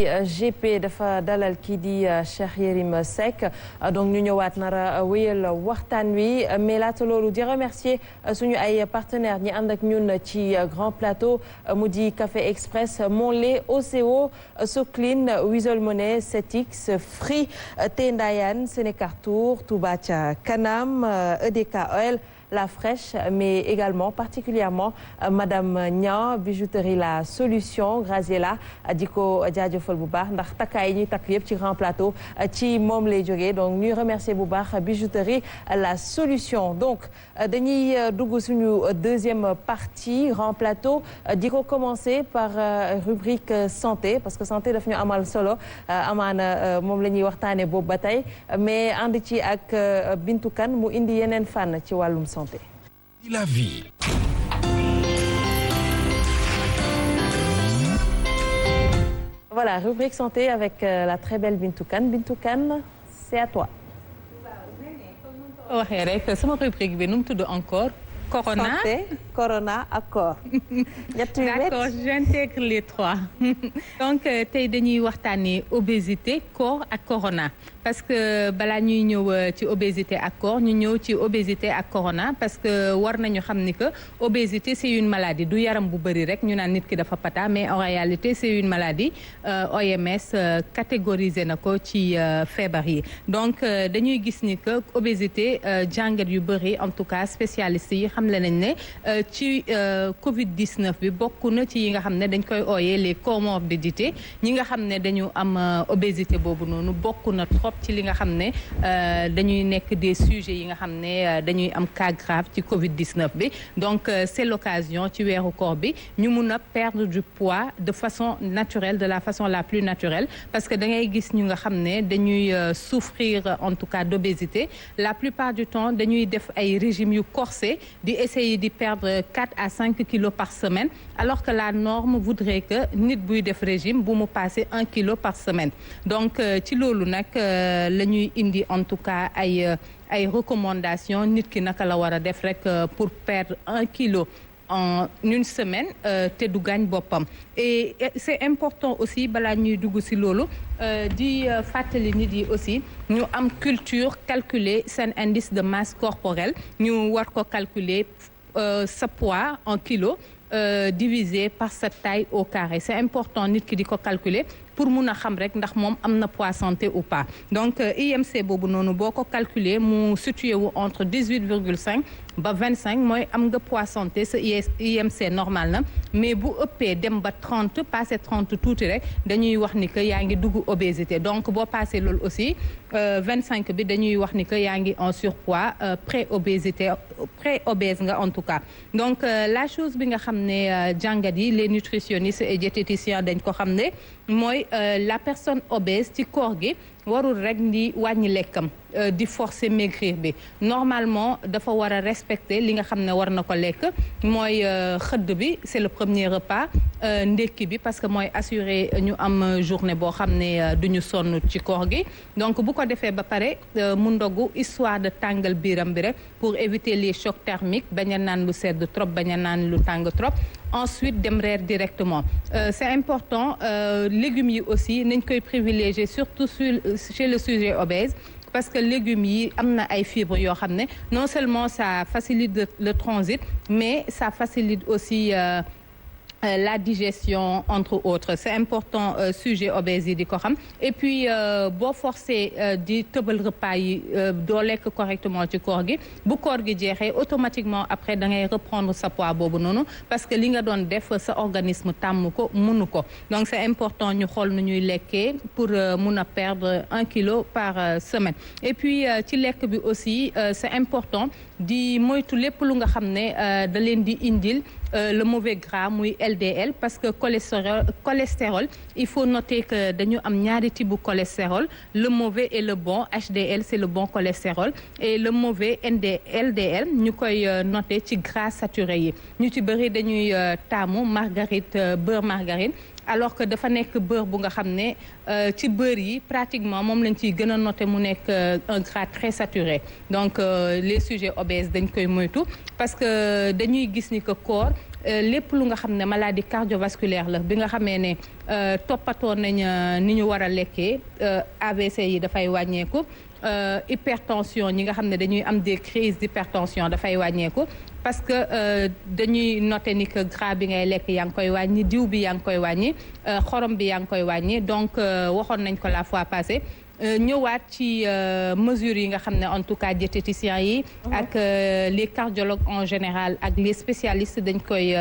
GP dafa dalal kii di Cheikh Yérim Seck donc ñu ñëwaat nara wéyal waxtaan wi mais laata loolu di remercier suñu ay partenaires ñi ànd ak ñun ci Grand Plateau mu di Café Express Monlait OCO Soclean Wizall Money Setix Free Tendayan Sénécartour Touba ca Kanam EDK Oil La Fraîche mais également particulièrement Madame Niang bijouterie La Solution Graziella di ko jaajëfal bu baax ndax takkaay yi ñuy takk yëpp ci Grand Plateau ci moom lay jógee donc ñuy remercier bu baax bijouterie La Solution donc dañuy dugg suñu deuxième partie Grand Plateau di ko commencer par rubrique santé parce que santé daf ñu amal solo amaana moom la ñuy waxtaane boobu ba tey mais ànd ci ak Bintou Kane mu indi yeneen fànn ci wàllum santé. La vie. Voilà, rubrique santé avec la très belle Bintou Kane. Bintou Kane, c'est à toi. waxee rek sama rubrique bi nu mu tudd encore. Corona santé corona ak corps. d'accord j'intègre les trois donc tey dañuy waxtaanee obésité corps ak corona parce que balaa ñuy ñëw ci obésité ak corps ñu ñëw ci obésité ak corona parce que war nañu xam ni que obésité c'est une maladie du yaram bu bëri rek ñu naan nit ki dafa pata mais en réalité c'est une maladie OMS catégorisé na ko ci feebar yi donc dañuy gis ni que obésité jàngat yu bëri en tout cas spécialistes yi xam le nañ ne ci Covid-19 bi bokk na ci yi nga xam ne dañ koy ooyee les comorbidités ñi nga xam ne dañu am obésité boobu noonu bokk na trop ci li nga xam ne dañuy nekk des sujets yi nga xam ne dañuy am cas grave ci Covid-19 bi donc c'est l'occasion ci weeru koor bi ñu mun a perdre du poids de façon naturelle de la façon la plus naturelle parce que da ngay gis ñu nga xam ne dañuy souffrir en tout cas d'obésité la plupart du temps dañuy def ay régimes yu corsé di essayer di perdre 4 à 5 kilos par semaine alors que la norme voudrait que nit buy def régime bu mu passer 1 kilo par semaine donc ci loolu nag la ñuy indi en tout cas ay recommandations nit ki naka la war a def rek pour perdre 1 kilo en une semaine te du gaañ boppam et c'est important aussi balaa ñuy dugg ci loolu di fàttali nit yi aussi ñu am culture calculer seen indice de masse corporelle ñu war ko calculer sa poids en kilos divisé par sa taille au carré c'est important nit ki di ko calculer pour mun a xam rek ndax moom am na poids santé ou pas donc IMC boobu noonu boo ko calculer mu situé wu entre 18,5 ba 25 mooy am nga poids santé sa IMC normal na mais bu ëppee dem ba 30 passé 30 tuuti rek dañuy wax ni que yaa ngi dugg obésité donc boo passé loolu aussi 25 bi dañuy wax ni que yaa ngi en surpoids pré-obésité pré-obèse nga en tout cas donc la chose bi nga xam ne jàngat yi les nutritionnistes et diététiciens dañ ko xam ne mooy la personne obèse ci koor gi warul rek di wàññi lekkam di forcer maigrir bi normalement dafa war a respecter li nga xam ne war na ko lekk mooy xëdd bi c'est le premier repas ndekki bi parce que mooy assurer ñu am journée boo xam ne duñu sonn ci koor gi donc bu ko defee ba pare mu ndogu histoire de tàngal biiram bi rek pour éviter les chocs thermiques bañ a naan lu sedd trop bañ a naan lu tàng trop ensuite dem reer directement c'est important légumes yi aussi nañ koy privilégier surtout chez le sujet obèse parce que légumes yi am na ay fibres yoo xam ne non seulement ça facilite le transit mais ça facilite aussi la digestion entre autres c'est important sujet obèse yi di ko xam et puis boo forcé di tëbal repas yi doo lekk correctement ci koor gi bu koor gi jeexee automatiquement après da ngay reprendre sa poids boobu noonu parce que li nga doon def sa organisme tàmm ko mënu ko donc c'est important ñu xool nu ñuy lekkee pour mun a perdre 1 kilo par semaine et puis ci lekk bi aussi c'est important di moytu lépp lu nga xam ne da leen di indil le mauvais gras muy LDL parce que cholestérol il faut noter que dañu am ñaari type bu cholestérol le mauvais et le bon HDL c'est le bon cholestérol et le mauvais LDL ñu koy noter ci gras saturé yi ñu ci bëri dañuy taamu beurre margarine alors que dafa nekk beurre bu nga xam ne ci beurre yi pratiquement moom lañ ciy gën a noter mu nekk un gras très saturé donc les sujets obèses dañ koy moytu parce que dañuy gis ni que corps lépp lu nga xam ne maladie cardiovasculaire la bi nga xamee ne toppatoo nañ ni ñu war a lekkee AVC yi dafay wàññeeku hypertension ñi nga xam ne dañuy am des crises d'hypertension dafay wàññeeku parce que dañuy noter ni que gras bi ngay lekk yaa ngi koy wàññi diw bi yaa ngi koy wàññi xorom bi yaa ngi koy wàññi donc waxoon nañ ko la fois passée ñëwaat ci mesures yi nga xam ne en tout cas diététiciens yi ak les cardiologues en général ak les spécialistes dañ koy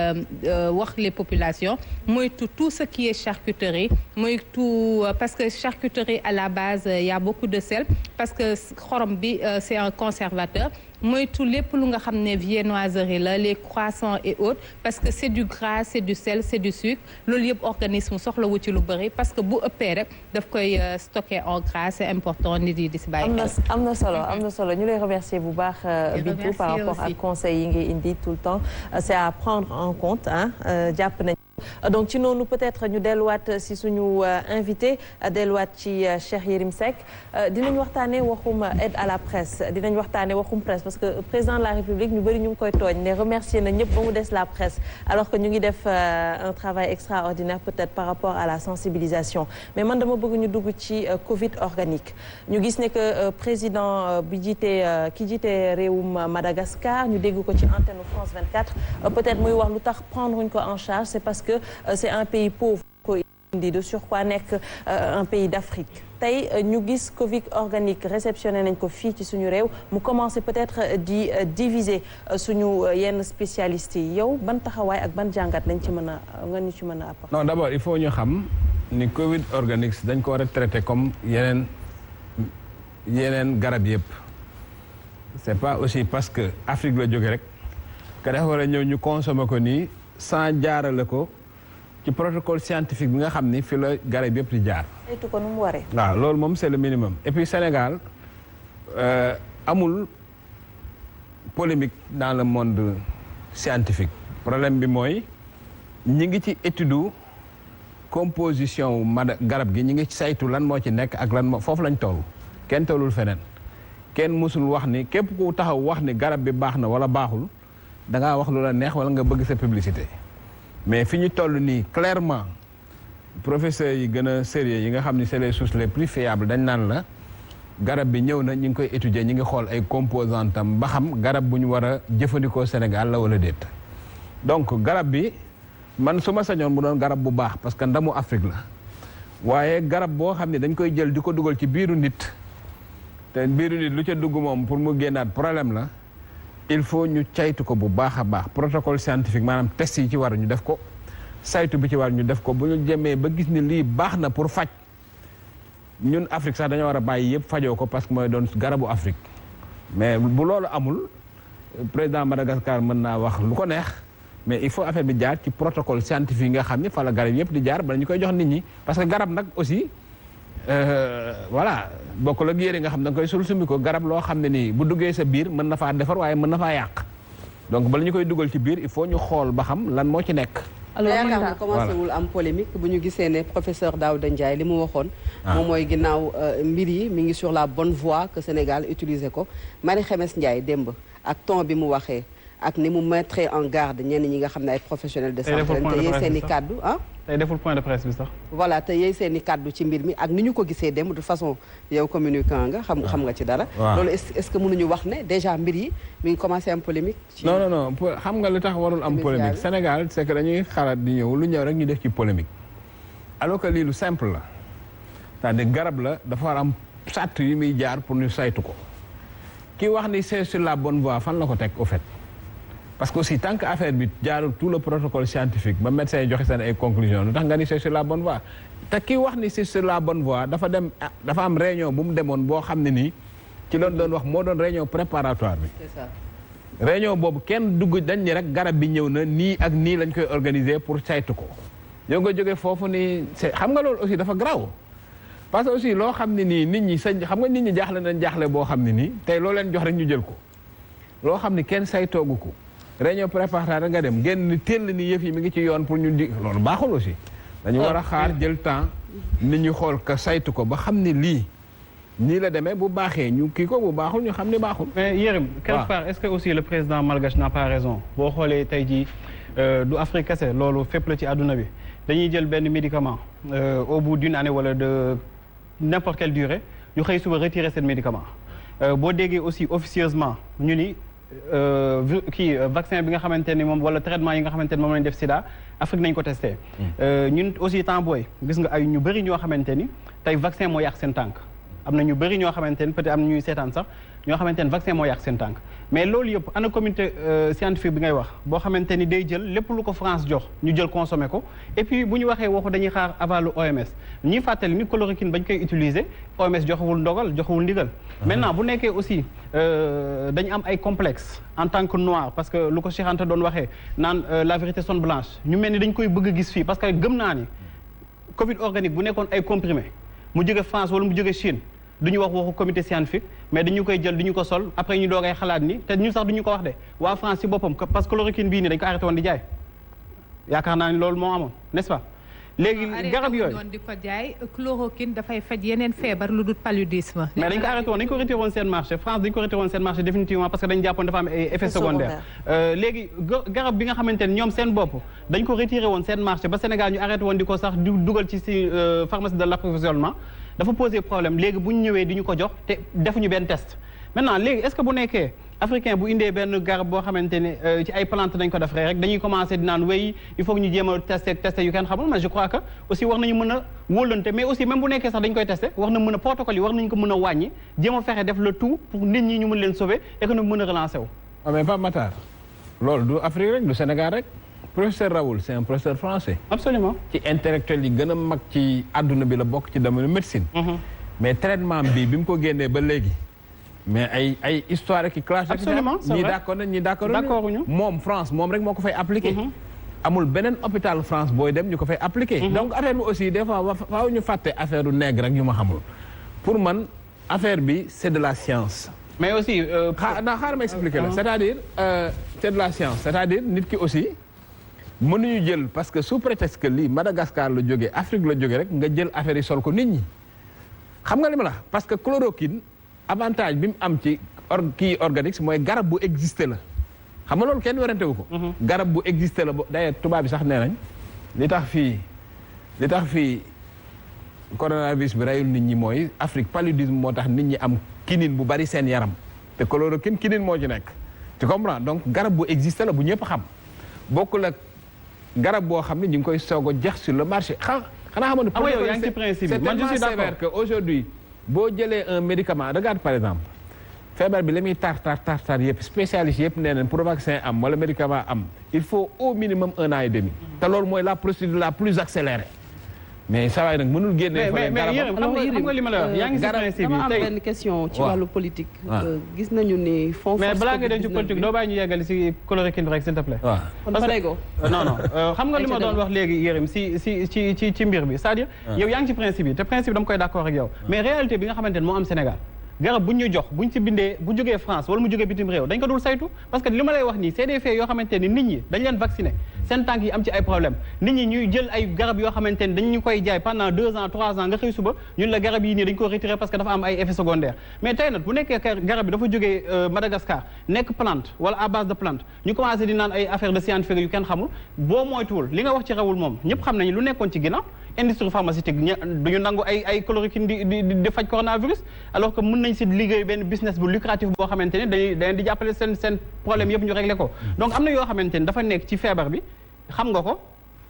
wax les populations moytu tout ce qui est charcuterie moytu parce que charcuterie à la base il y a beaucoup de sel parce que xorom bi c'est un conservateur moytu lépp lu nga xam ne viennoiserie la les croissants et autres parce que c'est du gras c'est du sel c'est du sucre loolu yëpp organisme soxla wu ci lu bëri parce que bu ëppee rek daf koy stocker en gras c'est important nit yi di si bàyyi am na solo ñu lay remercier bu baax Bintou par rapport ak conseils yi ngay indi tout le temps c'est à prendre en compte jàpp nañ donc ci noonu peut-être ñu delluwaat si suñu invité delluwaat ci Cheikh Yérim Seck dinañ waxtaane waxum aide à la presse dinañ waxtaane waxum presse parce que président de la République ñu bëri ñu ngi koy tooñ ne remercier na ñëpp ba mu des la presse alors que ñu ngi def un travail extraordinaire peut-être par rapport à la sensibilisation mais man dama bëgg ñu dugg ci Covid organique ñu gis ne que président bi ki jiite réewum Madagascar ñu dégg ko ci antenne France 24 peut-être muy wax lu tax prendre ñu ko en charge c'est parce que c'est un pays pauvre ko indi de surcroît nekk un pays d'Afrique tey ñu gis Covid organique réceptionné nañ ko fii ci suñu réew mu commencé peut-être di diviser suñu yenn spécialistes yi yow ban taxawaay ak ban jàngat lañ ci mën a nga ñu ci mën a apporter. Non d'abord il faut ñu xam ni Covid organique dañ ko war a traiter comme yeneen garab yëpp c'est pas aussi parce que Afrique la jóge rek que dafa war a ñëw ñu consommer ko nii sans jaarale ko ci protocole scientifique bi nga xam ni fi la garab yëpp di jaar. saytu ko nu mu waree. waaw loolu moom c'est le minimum et puis Sénégal amul polémique dans le monde scientifique problème bi mooy ñi ngi ci étude composition garab gi ñi ngi ci saytu lan moo ci nekk ak lan moo foofu lañ toll kenn tollul feneen kenn mësul wax ni képp ku taxaw wax ni garab bi baax na wala baaxul da ngaa wax lu la neex wala nga bëgg sa publicité mais fi ñu toll nii clairement professeurs yi gën a sérieux yi nga xam ni c'est les sources les plus fiables dañ naan la garab bi ñëw na ñu ngi koy étudier ñu ngi xool ay composants am ba xam garab bu ñu war a jëfandikoo Sénégal la wala déet donc garab bi man su ma sañoon mu doon garab bu baax parce que ndamu Afrique la waaye garab boo xam ne dañ koy jël di ko dugal ci biiru nit te biiru nit lu ca dugg moom pour mu génnaat problème la il faut ñu caytu ko bu baax a baax protocole scientifique maanaam test yi ci war ñu def ko saytu bi ci war ñu def ko bu ñu jëmee ba gis ni lii baax na pour faj ñun Afrique sax dañoo war a bàyyi yëpp fajoo ko parce que mooy doon garabu Afrique mais bu loolu amul président Madagascar mën naa wax lu ko neex mais il faut affaire bi jaar ci protocole scientifique yi nga xam ni fa la garab yëpp di jaar bala ñu koy jox nit ñi parce que garab nag aussi voilà bokkul ak yére nga xam da nga koy sumi ko garab loo xam ne nii bu duggee sa biir mën na faa defar waaye mën na faa yàq donc bala ñu koy dugal ci biir il faut ñu xool ba xam lan moo ci nekk. alors yaakaar naa commencé wul am polémique bu ñu gisee ne professeur Daouda Ndiaye li mu waxoon. moom mooy ginnaaw mbir yi mi ngi sur la bonne voie que Sénégal utiliser ko Marie Khemesse Ndiaye démb ak ton bi mu waxee ak ni mu mettre en garde ñenn ñi nga xam ne ay professionnels de santé te yey seen i kaddu tey deful point de presse bi sax. voilà te yey seen i kaddu ci mbir mi ak ni ñu ko gisee démb de toute façon yow communicant nga xam nga ci dara. loolu est-ce que mënuñu wax ne déjà mbir yi mi ngi commencé am polémique. non xam nga li tax warul am polémique Sénégal c'est que dañuy xalaat di ñëw lu ñëw rek ñu def ci polémique alors que lii lu simple la c'est-à-dire garab la dafa war am sàtt yi muy jaar pour ñu saytu ko ki wax ni c'est sur la bonne voie fan la ko teg au fait. parce que aussi tant que affaire bi jaarul tout le protocole scientifique ba médecin yi joxe seen ay conclusions lu tax nga ni c'est sur la bonne voie te ki wax ni c'est sur la bonne voie dafa am réunion bu mu demoon boo xam ne nii ci loon doon wax moo doon réunion préparatoire bi. c'est ça. réunion boobu kenn dugg dañ ni rek garab bi ñëw na nii ak nii lañ koy organiser pour saytu ko yow nga jógee foofu ni c'est xam nga loolu aussi dafa graw parce que aussi loo xam ne nii nit ñi xam nga nit ñi jaaxle nañ jaaxle boo xam ne nii tey loo leen jox rek ñu jël ko loo xam ne kenn saytoogu ko. réunion préparatoire nga dem génn ni teel ni yëf yi mi ngi ci yoon pour ñu di loolu baaxul aussi dañu war a xaar jël temps nit ñu xool ka saytu ko ba xam ne lii nii la demee bu baaxee ñu kii ko bu baaxul ñu xam ne baaxul. mais Yérim quelque part est-ce que aussi le président malgache n'a pas raison boo xoolee tey jii du Afrique kese loolu fépp la ci àdduna bi dañuy jël benn médicament au bout d'une année wala de n'importe quelle durée ñu xëy suba retirer seen médicament boo déggee aussi officieusement ñu ni vaccin bi nga xamante ni moom wala traitement yi nga xamante ni moom lañ def sida Afrique nañ ko testé ñun aussi temps booy gis nga ay ñu bëri ñoo xamante ni tey vaccin moo yàq seen tànk am na ñu bëri ñoo xamante ni peut-être am na ñuy seetaan sax ñoo xamante ni vaccin moo yàq seen tànk mais loolu yëpp ana communauté scientifique bi ngay wax boo xamante ni day jël lépp lu ko France jox ñu jël consommé ko et puis bu ñu waxee waxu dañuy xaar avalu OMS ñuy fàttali ni chloroquine bañ koy utiliser OMS joxewul ndogal joxewul ndigal maintenant bu nekkee aussi dañu am ay complexe en tant que noir parce que lu ko Cheikh Anta doon waxee naan la vérité sonne blanche ñu mel ni dañ koy bëgg a gis fii parce que gëm naa ni Covid organique bu nekkoon ay comprimé mu jóge France wala mu jóge Chine duñu wax waxu comité scientifique mais dañu koy jël duñu ko sol après ñu doogay xalaat ni te ñu sax duñu ko wax de waa France ci boppam parce que chloroquine bii nii dañu ko arrêté woon di jaay yaakaar naa ni loolu moo amoon n'est-ce pas léegi garab yooyu arrêté woon di ko jaay chloroquine dafay faj yeneen feebar lu dul paludisme mais dañ ko arrêté woon dañu ko retiré woon seen marché France dañu ko retiré woon seen marché définitivement parce que dañu jàppoon dafa am ay effets secondaires léegi garab bi nga xamante ne ñoom seen bopp dañ ko retiré woon seen marché ba Sénégal ñu arrêté woon di ko sax dugal ci si pharmacie de l'approvisionnement dafa poser problème léegi bu ñu ñëwee di ñu ko jox te defuñu benn test maintenant léegi est-ce que bu nekkee africain bu indee benn garab boo xamante ne ci ay plante dañ ko def rek dañuy commencer di naan wéy il faut que ñu jéem a tester yu kenn xamul mais je crois que aussi war nañu mën a wóolante mais aussi même bu nekkee sax dañ koy tester war na mën a protocole yi war nañu ko mën a wàññi jéem a fexe def le tout pour nit ñi ñu mën leen sauver économie mën a relancer wu. mais Pape Matar loolu du Afrique rek du Sénégal rek professeur Raoul c'est un professeur français. absolument ci intellectuel yi gën a mag ci àdduna bi la bokk ci domaine médecine. mais traitement bi mu ko génnee ba léegi. mais ay histoire rek i clash. absolument c'est vrai ñii d'accord nañ ñii d'accord ñu moom France moom rek moo ko fay appliqué. amul beneen hôpital France booy dem ñu ko fay appliqué. donc affaire bi aussi des fois faaw ñu fàtte affaire du nègre rek ñu ma xamul. pour man affaire bi c'est de la science. mais aussi. xaaral ma expliquer la c'est-à-dire c'est de la science c'est-à-dire nit ki aussi mënuñu jël parce que sous prétexte que lii Madagascar la jógee Afrique la jógee rek nga jël affaire yi sol ko nit ñi xam nga li ma la parce que chloroquine avantage bi mu am ci kii organique mooy garab bu existé la xam nga loolu kenn werante wu ko. garab bu existé la d'ailleurs tubaab bi sax nee nañ li tax fii coronavirus bi reyul nit ñi mooy Afrique paludisme moo tax nit ñi am quinine bu bari seen yaram te chloroquine quinine moo ci nekk tu comprends donc garab bu existé la bu ñëpp xam bokkul ak garab boo xam ne ñu ngi koy soog a jeex sur le marché xanaa xamoon ne c'est tellement sévère que aujourd'hui boo jëlee un médicament regarde par exemple feebar bi la muy tar yëpp spécialiste yëpp nee nañ pour vaccin am wala médicament am il faut au minimum 1 an et demi te loolu mooy la procédure la plus accélérée mais saa waay nag mënul génne. mais xam nga li ma la wax yaa ngi si principe dama am benn question ci wàllu politique. gis nañu ni fond mais balaa nga dem ci politique doo bàyyi ñu yeggali si chloroquine bi rek s'il te plaît. waaw kon pareego. non xam nga li ma doon wax léegi Yérim ci mbir bi c'est-à-dire. yow yaa ngi ci principe yi te principe dama koy d'accord ak yow. mais réalité bi nga xamante ne moo am Sénégal. garab bu ñu jox bu ñu ci bindee bu jógee France wala mu jógee bitim réew dañ ko dul saytu parce que li ma lay wax nii c'est des faits yoo xamante ni nit ñi dañ leen vacciner seen tànk yi am ci ay problème nit ñi ñuy jël ay garab yoo xamante ni dañ ñu koy jaay pendant 2 ans 3 ans nga xëy suba ñun la garab yi nii dañ ko retirer parce que dafa am ay effets secondaires mais tey nag bu nekkee garab bi dafa jógee Madagascar nekk plante wala à base de plante ñu commencé di naan ay affaire de scientifique yu kenn xamul boo moytuwul li nga wax ci Raoul moom ñëpp xam nañu lu nekkoon ci ginnaaw industrie pharmaceutique duñu nangu ay chloroquine di faj coronavirus alors que mën nañ si liggéey benn business bu lucratif boo xamante ne dañuy di jàppale seen problème yëpp ñu réglé ko donc am na yoo xamante ne dafa nekk ci feebar bi xam nga ko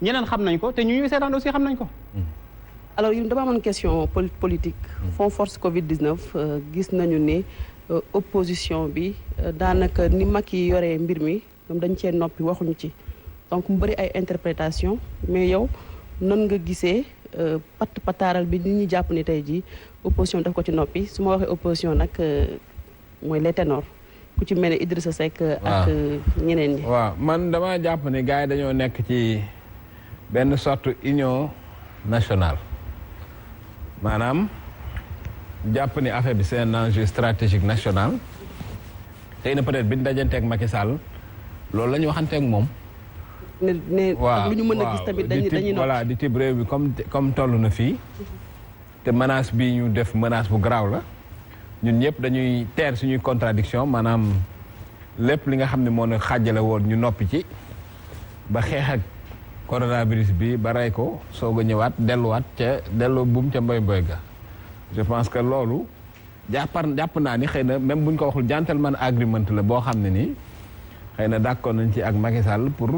ñeneen xam nañ ko te ñu ñuy seetaan aussi xam nañ ko alors yéen dama amoon question politique fond force Covid-19 gis nañu ne opposition bi daanaka ni mag yi yoree mbir mi ñoom dañ cee noppi waxuñu ci donc mu bëri ay interprétation mais yow nan nga gisee pataaral bi nit ñi jàpp ni tey jii opposition daf ko ci noppi su ma waxee opposition nag mooy les ténors ku ci mel ne Idrissa Seck ak ñeneen ñi. waaw man dama jàpp ne gars yi dañoo nekk ci benn sorte union nationale maanaam jàpp ni affaire bi c'est un enjeu stratégique national tey na peut-être bi ñu dajanteeg Macky Sall loolu la ñu waxanteeg moom. ne lu ñu mën a gis tamit dañuy voilà di tib réew bi comme toll na fii te menace bi ñu def menace bu garaaw la ñun ñëpp dañuy teer suñuy contradiction maanaam lépp li nga xam ne moo na xaajale woon ñu noppi ci ba xeex ak coronavirus bi ba rey ko soog a ñëwaat delluwaat ca delloo buum ca mboy ga je pense que loolu jàpp naa ni xëy na même buñ ko waxul gentleman agreement la boo xam ne nii xëy na d'accord nañ ci ak Macky Sall pour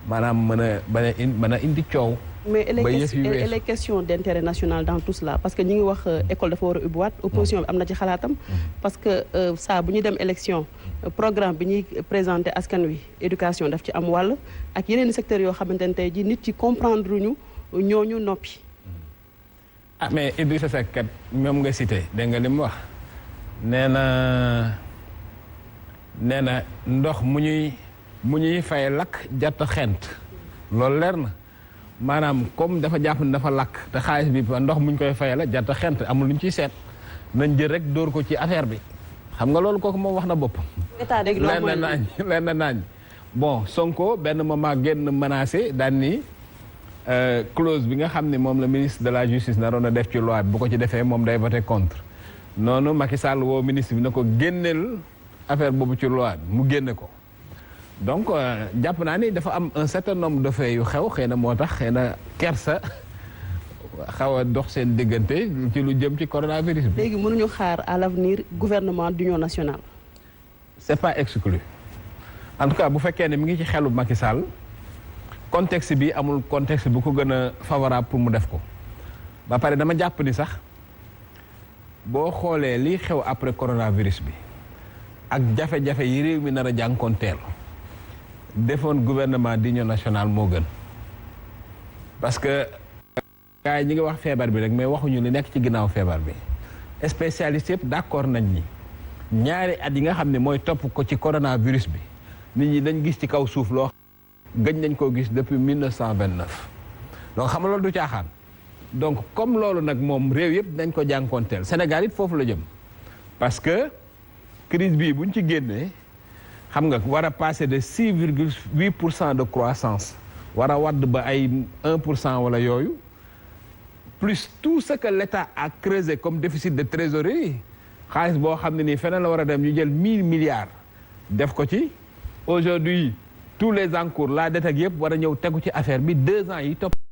maanaam mën a indi coow. mais elle est question d'intérêt national dans tout cela parce que ñi ngi wax école dafa war a ubbiwaat opposition bi am na ci xalaatam parce que saa bu ñu dem élection programme bi ñuy présenté askan wi éducation daf ci am wàll ak yeneen secteurs yoo xamante ne tey ji nit ci comprendre ñu ñooñu noppi. ah mais Idrissa Seck kat moom nga cité dégg nga li mu wax nee na ndox mu ñuy fay lakk jatt xent loolu leer na maanaam comme dafa jàpp ne dafa lakk te xaalis bi ndox muñ koy fay la jatt xent amul lu ñu ciy seet nañ jël rek dóor ko ci affaire bi xam nga loolu kooku moom wax na bopp leer na naañ bon Sonko benn moment génn menacé daan ni clause bi nga xam ne moom la ministre de la justice naroon a def ci loi bi bu ko ci defee moom day voté contre noonu Macky Sall woo ministre bi na ko génneel affaire boobu ci loi bi mu génne ko donc jàpp naa ni dafa am un certain nombre de faits yu xew xëy na moo tax xëy na kersa xaw a dox seen diggante ci lu jëm ci coronavirus bi. léegi mënuñu xaar à l'avenir gouvernement d'union nationale. c'est pas exclu en tout cas bu fekkee ne mi ngi ci xelu Macky Sall contexte bi amul contexte bu ko gën a favorable pour mu def ko ba pare dama jàpp ni sax boo xoolee liy xew après coronavirus bi ak jafe-jafe yi réew mi nar a jànkoonteel defoon gouvernement d'union nationale moo gën parce que gars yi ñi ngi wax feebar bi rek mais waxuñu li nekk ci ginnaaw feebar bi spécialistes yëpp d'accord nañ ni ñaari at yi nga xam ne mooy topp ko ci coronavirus bi nit ñi dañ gis ci kaw suuf loo gëj nañ koo gis depuis 1929 donc xam nga loolu du caaxaan donc comme loolu nag moom réew yëpp dañ ko jànkoonteel Sénégal it foofu la jëm parce que crise bii buñ ci génnee xam nga war a passer de 6,8% de croissance war a wadd ba ay 1% wala yooyu plus tout ce que l'État a creusé comme déficit de trésorerie xaalis boo xam ne nii feneen la war a dem ñu jël 1000 milliards def ko ci aujourd'hui tous les encours la dette ak yëpp war a ñëw tegu ci affaire bi 2 ans yi topp